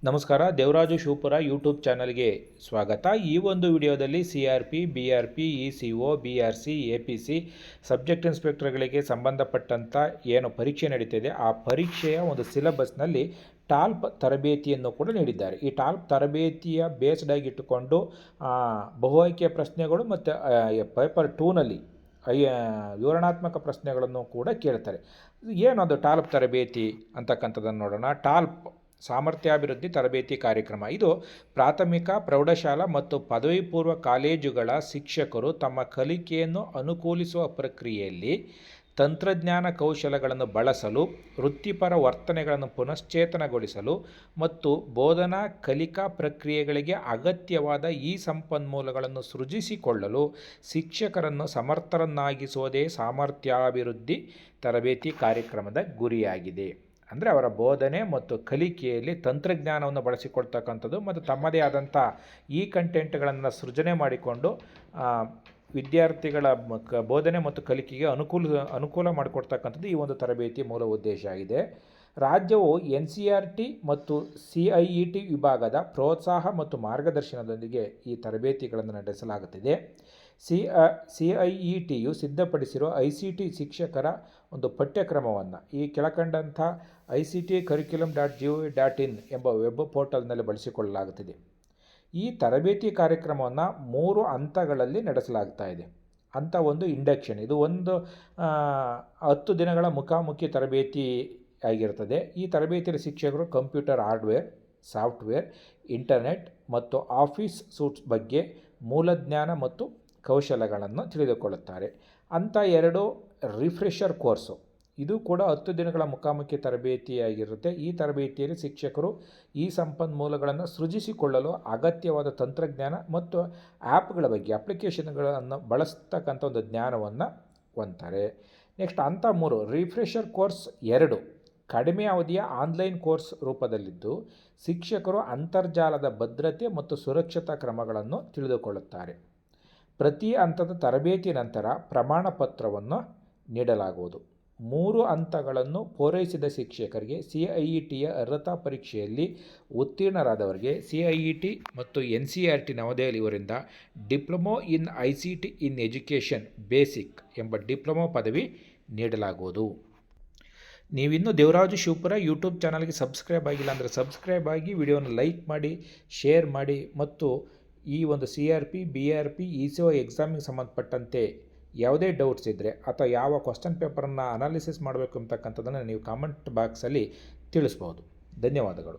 ನಮಸ್ಕಾರ, ದೇವರಾಜು ಶಿವಪುರ ಯೂಟ್ಯೂಬ್ ಚಾನಲ್ಗೆ ಸ್ವಾಗತ. ಈ ಒಂದು ವಿಡಿಯೋದಲ್ಲಿ CRP, BRP, ECO, BRC, APC subject ಇನ್ಸ್ಪೆಕ್ಟರ್ಗಳಿಗೆ ಸಂಬಂಧಪಟ್ಟಂಥ ಏನು ಪರೀಕ್ಷೆ ನಡೀತಿದೆ ಆ ಪರೀಕ್ಷೆಯ ಒಂದು ಸಿಲೆಬಸ್ನಲ್ಲಿ ಟಾಲ್ಪ್ ತರಬೇತಿಯನ್ನು ಕೂಡ ನೀಡಿದ್ದಾರೆ. ಈ ಟಾಲ್ಪ್ ತರಬೇತಿಯ ಬೇಸ್ಡ್ ಆಗಿ ಇಟ್ಟುಕೊಂಡು ಬಹು ಆಯ್ಕೆಯ ಪ್ರಶ್ನೆಗಳು ಮತ್ತು ಪೇಪರ್ 2ನಲ್ಲಿ ವಿವರಣಾತ್ಮಕ ಪ್ರಶ್ನೆಗಳನ್ನು ಕೂಡ ಕೇಳ್ತಾರೆ. ಏನದು ಟಾಲ್ಪ್ ತರಬೇತಿ ಅಂತಕ್ಕಂಥದ್ದನ್ನು ನೋಡೋಣ. ಟಾಲ್ಪ್ ಸಾಮರ್ಥ್ಯಾಭಿವೃದ್ಧಿ ತರಬೇತಿ ಕಾರ್ಯಕ್ರಮ. ಇದು ಪ್ರಾಥಮಿಕ, ಪ್ರೌಢಶಾಲಾ ಮತ್ತು ಪದವಿ ಪೂರ್ವ ಕಾಲೇಜುಗಳ ಶಿಕ್ಷಕರು ತಮ್ಮ ಕಲಿಕೆಯನ್ನು ಅನುಕೂಲಿಸುವ ಪ್ರಕ್ರಿಯೆಯಲ್ಲಿ ತಂತ್ರಜ್ಞಾನ ಕೌಶಲಗಳನ್ನು ಬಳಸಲು, ವೃತ್ತಿಪರ ವರ್ತನೆಗಳನ್ನು ಪುನಶ್ಚೇತನಗೊಳಿಸಲು ಮತ್ತು ಬೋಧನಾ ಕಲಿಕಾ ಪ್ರಕ್ರಿಯೆಗಳಿಗೆ ಅಗತ್ಯವಾದ ಈ ಸಂಪನ್ಮೂಲಗಳನ್ನು ಸೃಜಿಸಿಕೊಳ್ಳಲು ಶಿಕ್ಷಕರನ್ನು ಸಮರ್ಥರನ್ನಾಗಿಸುವುದೇ ಸಾಮರ್ಥ್ಯಾಭಿವೃದ್ಧಿ ತರಬೇತಿ ಕಾರ್ಯಕ್ರಮದ ಗುರಿಯಾಗಿದೆ. ಅಂದರೆ ಅವರ ಬೋಧನೆ ಮತ್ತು ಕಲಿಕೆಯಲ್ಲಿ ತಂತ್ರಜ್ಞಾನವನ್ನು ಬಳಸಿಕೊಳ್ತಕ್ಕಂಥದ್ದು ಮತ್ತು ತಮ್ಮದೇ ಆದಂಥ ಈ ಕಂಟೆಂಟ್ಗಳನ್ನು ಸೃಜನೆ ಮಾಡಿಕೊಂಡು ವಿದ್ಯಾರ್ಥಿಗಳ ಬೋಧನೆ ಮತ್ತು ಕಲಿಕೆಗೆ ಅನುಕೂಲ ಮಾಡಿಕೊಡ್ತಕ್ಕಂಥದ್ದು ಈ ಒಂದು ತರಬೇತಿ ಮೂಲ ಉದ್ದೇಶ ಆಗಿದೆ. ರಾಜ್ಯವು NCERT ಮತ್ತು CIET ವಿಭಾಗದ ಪ್ರೋತ್ಸಾಹ ಮತ್ತು ಮಾರ್ಗದರ್ಶನದೊಂದಿಗೆ ಈ ತರಬೇತಿಗಳನ್ನು ನಡೆಸಲಾಗುತ್ತಿದೆ. CIETಯು ಸಿದ್ಧಪಡಿಸಿರುವ ICT ಶಿಕ್ಷಕರ ಒಂದು ಪಠ್ಯಕ್ರಮವನ್ನು ಈ ಕೆಳಕಂಡಂಥ ICT curriculum.gov.in ಎಂಬ ವೆಬ್ ಪೋರ್ಟಲ್ನಲ್ಲಿ ಬಳಸಿಕೊಳ್ಳಲಾಗುತ್ತಿದೆ. ಈ ತರಬೇತಿ ಕಾರ್ಯಕ್ರಮವನ್ನು 3 ಹಂತಗಳಲ್ಲಿ ನಡೆಸಲಾಗ್ತಾ ಇದೆ. ಹಂತ 1 ಇಂಡಕ್ಷನ್. ಇದು ಒಂದು 10 ದಿನಗಳ ಮುಖಾಮುಖಿ ತರಬೇತಿ ಆಗಿರುತ್ತದೆ. ಈ ತರಬೇತಿಯಲ್ಲಿ ಶಿಕ್ಷಕರು ಕಂಪ್ಯೂಟರ್ ಹಾರ್ಡ್ವೇರ್, ಸಾಫ್ಟ್ವೇರ್, ಇಂಟರ್ನೆಟ್ ಮತ್ತು ಆಫೀಸ್ ಸೂಟ್ಸ್ ಬಗ್ಗೆ ಮೂಲಜ್ಞಾನ ಮತ್ತು ಕೌಶಲಗಳನ್ನು ತಿಳಿದುಕೊಳ್ಳುತ್ತಾರೆ. ಹಂತ 2 ರಿಫ್ರೆಷರ್ ಕೋರ್ಸು. ಇದು ಕೂಡ 10 ದಿನಗಳ ಮುಖಾಮುಖಿ ತರಬೇತಿಯಾಗಿರುತ್ತೆ. ಈ ತರಬೇತಿಯಲ್ಲಿ ಶಿಕ್ಷಕರು ಈ ಸಂಪನ್ಮೂಲಗಳನ್ನು ಸೃಜಿಸಿಕೊಳ್ಳಲು ಅಗತ್ಯವಾದ ತಂತ್ರಜ್ಞಾನ ಮತ್ತು ಆ್ಯಪ್ಗಳ ಬಗ್ಗೆ, ಅಪ್ಲಿಕೇಶನ್ಗಳನ್ನು ಬಳಸ್ತಕ್ಕಂಥ ಒಂದು ಜ್ಞಾನವನ್ನು ಹೊಂದ್ತಾರೆ. ನೆಕ್ಸ್ಟ್ ಹಂತ 3 ರಿಫ್ರೆಷರ್ ಕೋರ್ಸ್ 2 ಕಡಿಮೆ ಅವಧಿಯ ಆನ್ಲೈನ್ ಕೋರ್ಸ್ ರೂಪದಲ್ಲಿದ್ದು ಶಿಕ್ಷಕರು ಅಂತರ್ಜಾಲದ ಭದ್ರತೆ ಮತ್ತು ಸುರಕ್ಷತಾ ಕ್ರಮಗಳನ್ನು ತಿಳಿದುಕೊಳ್ಳುತ್ತಾರೆ. ಪ್ರತಿ ಹಂತದ ತರಬೇತಿ ನಂತರ ಪ್ರಮಾಣ ಪತ್ರವನ್ನು ನೀಡಲಾಗುವುದು. 3 ಹಂತಗಳನ್ನು ಪೂರೈಸಿದ ಶಿಕ್ಷಕರಿಗೆ CIETಯ ಅರ್ಹತಾ ಪರೀಕ್ಷೆಯಲ್ಲಿ ಉತ್ತೀರ್ಣರಾದವರಿಗೆ CIET ಮತ್ತು NCERT ನವದೆಹಲಿ ಇವರಿಂದ diploma in ICT in education basic ಎಂಬ ಡಿಪ್ಲೊಮೊ ಪದವಿ ನೀಡಲಾಗುವುದು. ನೀವಿನ್ನೂ ದೇವರಾಜು ಶಿವಪುರ ಯೂಟ್ಯೂಬ್ ಚಾನಲ್ಗೆ ಸಬ್ಸ್ಕ್ರೈಬ್ ಆಗಿಲ್ಲ ಅಂದರೆ ಸಬ್ಸ್ಕ್ರೈಬ್ ಆಗಿ, ವಿಡಿಯೋನ ಲೈಕ್ ಮಾಡಿ, ಶೇರ್ ಮಾಡಿ ಮತ್ತು ಈ ಒಂದು CRP, BRP, ECO ಎಕ್ಸಾಮಿಗೆ ಸಂಬಂಧಪಟ್ಟಂತೆ ಯಾವುದೇ ಡೌಟ್ಸ್ ಇದ್ದರೆ ಅಥವಾ ಯಾವ ಕ್ವಶ್ಚನ್ ಪೇಪರನ್ನು ಅನಾಲಿಸಿಸ್ ಮಾಡಬೇಕು ಅಂತಕ್ಕಂಥದ್ದನ್ನು ನೀವು ಕಾಮೆಂಟ್ ಬಾಕ್ಸಲ್ಲಿ ತಿಳಿಸ್ಬೋದು. ಧನ್ಯವಾದಗಳು.